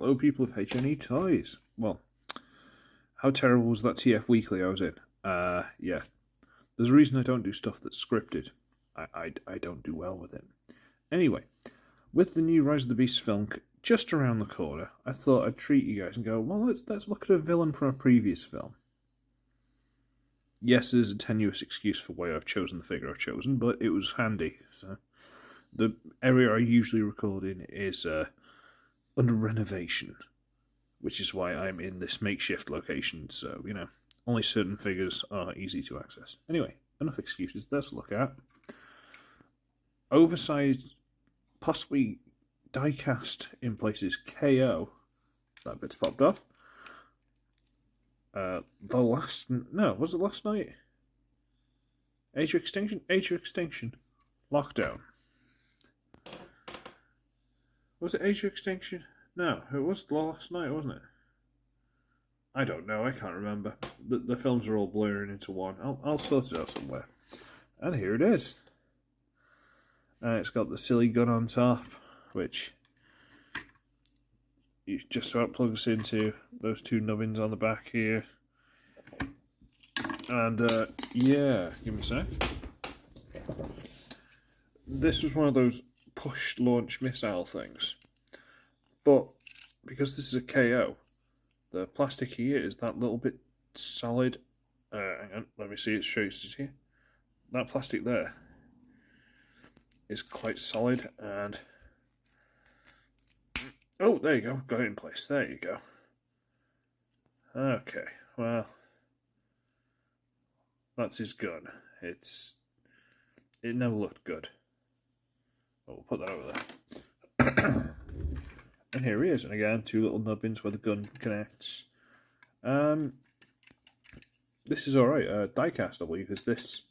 Hello, people of HNE Toys. Well, how terrible was that TF Weekly I was in? Yeah. There's a reason I don't do stuff that's scripted. I don't do well with it. Anyway, with the new Rise of the Beast film just around the corner, I thought I'd treat you guys and go, well, let's look at a villain from a previous film. Yes, there's a tenuous excuse for why I've chosen the figure I've chosen, but it was handy. So the area I usually record in is under renovation, which is why I'm in this makeshift location, so, you know, only certain figures are easy to access. Anyway, enough excuses. Let's look at oversized, possibly die-cast in places KO. That bit's popped off. Was it last night? Age of Extinction. Lockdown. Was it Age of Extinction? No, it was last night, wasn't it? I don't know, I can't remember. The films are all blurring into one. I'll sort it out somewhere. And here it is. It's got the silly gun on top, which you just about plugs into those two nubbins on the back here. And yeah, give me a sec. This was one of those push launch missile things, but because this is a KO, the plastic here is that little bit solid. Hang on, let me see it shows it here. That plastic there is quite solid, and oh, there you go, got it in place. There you go. Okay, well, that's his gun. It never looked good. Well, we'll put that over there. And here he is, and again, two little nubbins where the gun connects. This is alright, die-castable, because this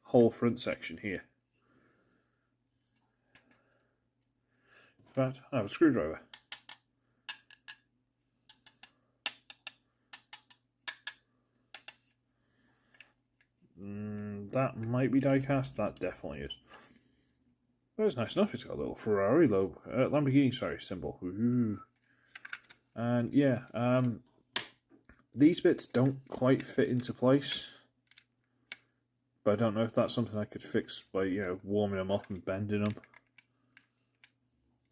whole front section here. In fact, I have a screwdriver. That might be die-cast, that definitely is. But it's nice enough. It's got a little Ferrari logo, Lamborghini, sorry, symbol. Ooh. And yeah, these bits don't quite fit into place, but I don't know if that's something I could fix by, you know, warming them up and bending them.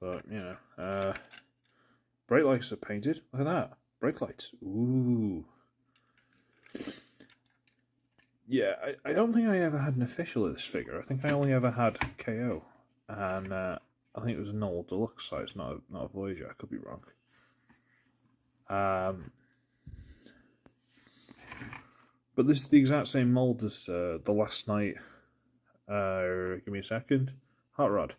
But you know, brake lights are painted. Look at that, brake lights. Ooh. Yeah, I don't think I ever had an official of this figure. I think I only ever had KO. And I think it was a normal deluxe size, not a Voyager. I could be wrong. But this is the exact same mold as the Last Night. Give me a second. Hot Rod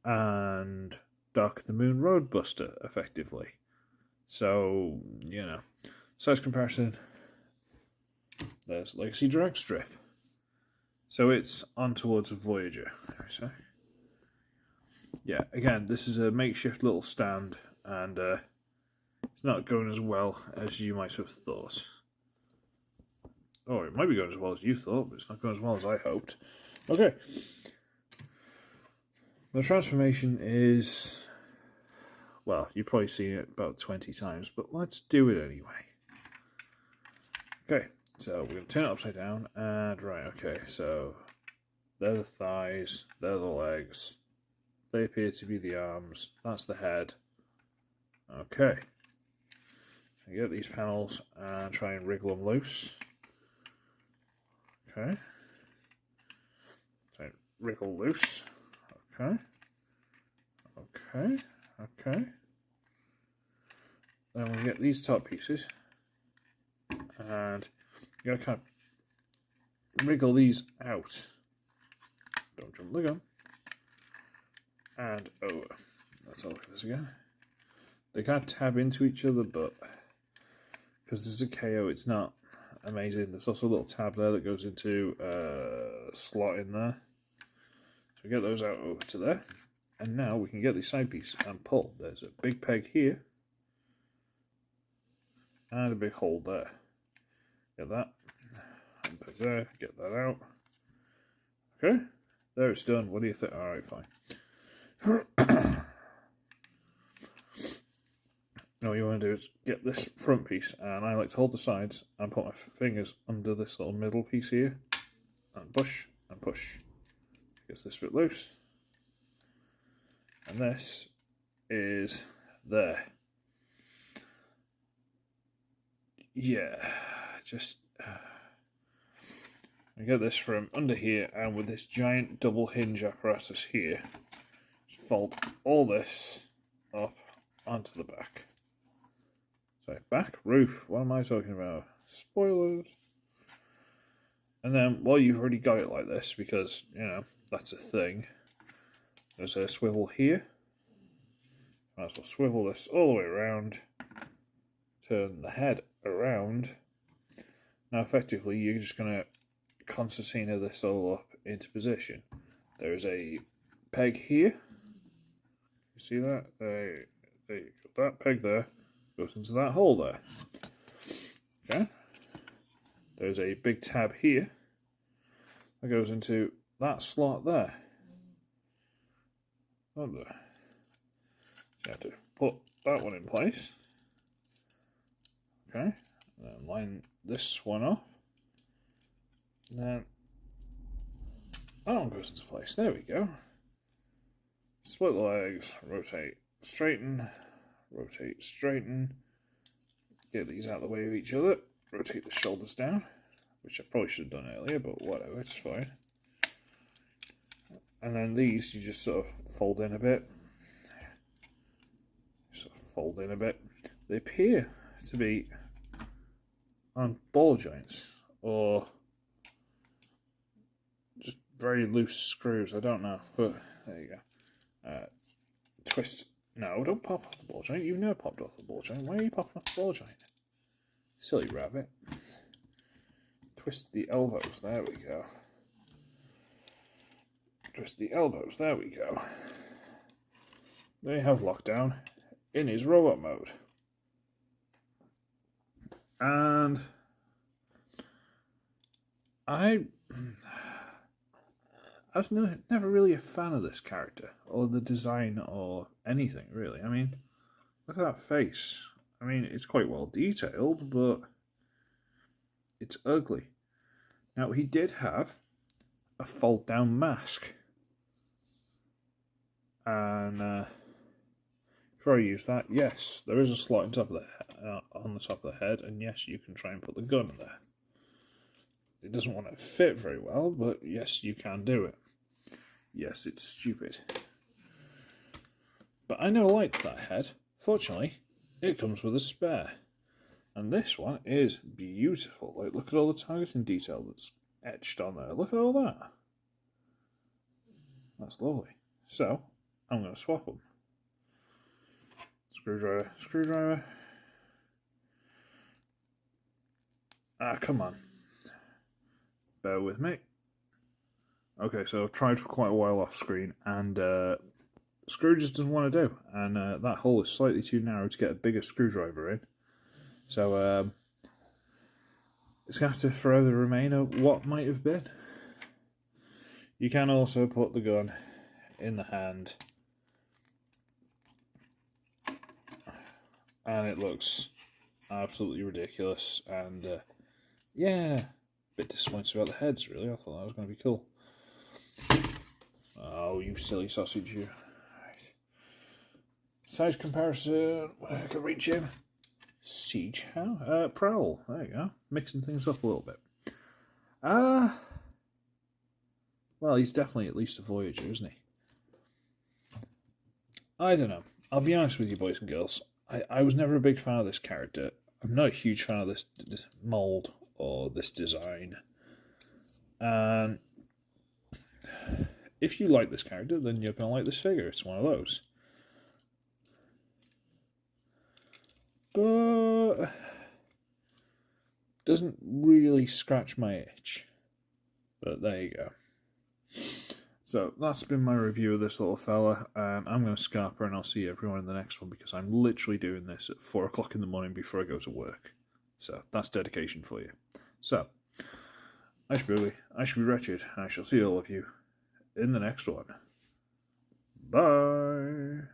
and Dark of the Moon Roadbuster, effectively. So you know, size comparison. There's Legacy Drag Strip. So it's on towards a Voyager. So. Yeah, again, this is a makeshift little stand, and it's not going as well as you might have thought. Oh, it might be going as well as you thought, but it's not going as well as I hoped. Okay. The transformation is, well, you've probably seen it about 20 times, but let's do it anyway. Okay, so we're going to turn it upside down, and right, okay, so they're the thighs, they're the legs. They appear to be the arms. That's the head. Okay. So get these panels and try and wriggle them loose. Okay. So wriggle loose. Okay. Okay. Okay. Then we get these top pieces. And you gotta kind of wriggle these out. Don't jump the gun. And over. Let's have a look at this again. They kind of tab into each other, but because this is a KO, it's not amazing. There's also a little tab there that goes into a slot in there. So we get those out over to there. And now we can get the side piece and pull. There's a big peg here. And a big hole there. Get that. And peg there. Get that out. Okay. There, it's done. What do you think? Alright, fine. what you want to do is get this front piece, and I like to hold the sides and put my fingers under this little middle piece here, and push, and push. Gets this bit loose. And this is there. Yeah, just I get this from under here, and with this giant double hinge apparatus here, just fold all this up onto the back. So back, roof, what am I talking about? Spoilers. And then, well, you've already got it like this, because, you know, that's a thing. There's a swivel here. Might as well swivel this all the way around. Turn the head around. Now, effectively, you're just going to concertina this all up into position. There is a peg here. You see that? There you go. That peg there goes into that hole there. Okay. There's a big tab here that goes into that slot there. Up there. So you have to put that one in place. Okay. And then line this one up. And then that one goes into place. There we go. Split the legs, rotate, straighten, get these out of the way of each other, rotate the shoulders down, which I probably should have done earlier, but whatever, it's fine. And then these you just sort of fold in a bit. They appear to be on ball joints or just very loose screws, I don't know, but there you go. Twist. No, don't pop off the ball joint. You've never popped off the ball joint. Why are you popping off the ball joint? Silly rabbit. Twist the elbows. There we go. Twist the elbows. There we go. They have lockdown in his robot mode. And I was never really a fan of this character, or the design, or anything, really. I mean, look at that face. I mean, it's quite well detailed, but it's ugly. Now, he did have a fold-down mask. And before I use that, yes, there is a slot on top of the head, and yes, you can try and put the gun in there. It doesn't want to fit very well, but yes, you can do it. Yes, it's stupid. But I never liked that head. Fortunately, it comes with a spare. And this one is beautiful. Like, look at all the targeting detail that's etched on there. Look at all that. That's lovely. So, I'm going to swap them. Screwdriver. Ah, come on. Bear with me. Okay, so I've tried for quite a while off screen, and screw just doesn't want to do, and that hole is slightly too narrow to get a bigger screwdriver in. So it's going to have to forever remain a what might have been. You can also put the gun in the hand, and it looks absolutely ridiculous, and yeah, a bit disappointed about the heads, really. I thought that was going to be cool. Oh, you silly sausage, you. Right. Size comparison, I can reach him. Siege, how? Prowl, there you go. Mixing things up a little bit. Well, he's definitely at least a Voyager, isn't he? I don't know. I'll be honest with you, boys and girls. I was never a big fan of this character. I'm not a huge fan of this mould or this design. And if you like this character, then you're going to like this figure. It's one of those. But doesn't really scratch my itch. But there you go. So that's been my review of this little fella, and I'm going to scarper, and I'll see everyone in the next one, because I'm literally doing this at 4 o'clock in the morning before I go to work. So that's dedication for you. So, I should be ugly, I should be wretched, and I shall see all of you in the next one. Bye!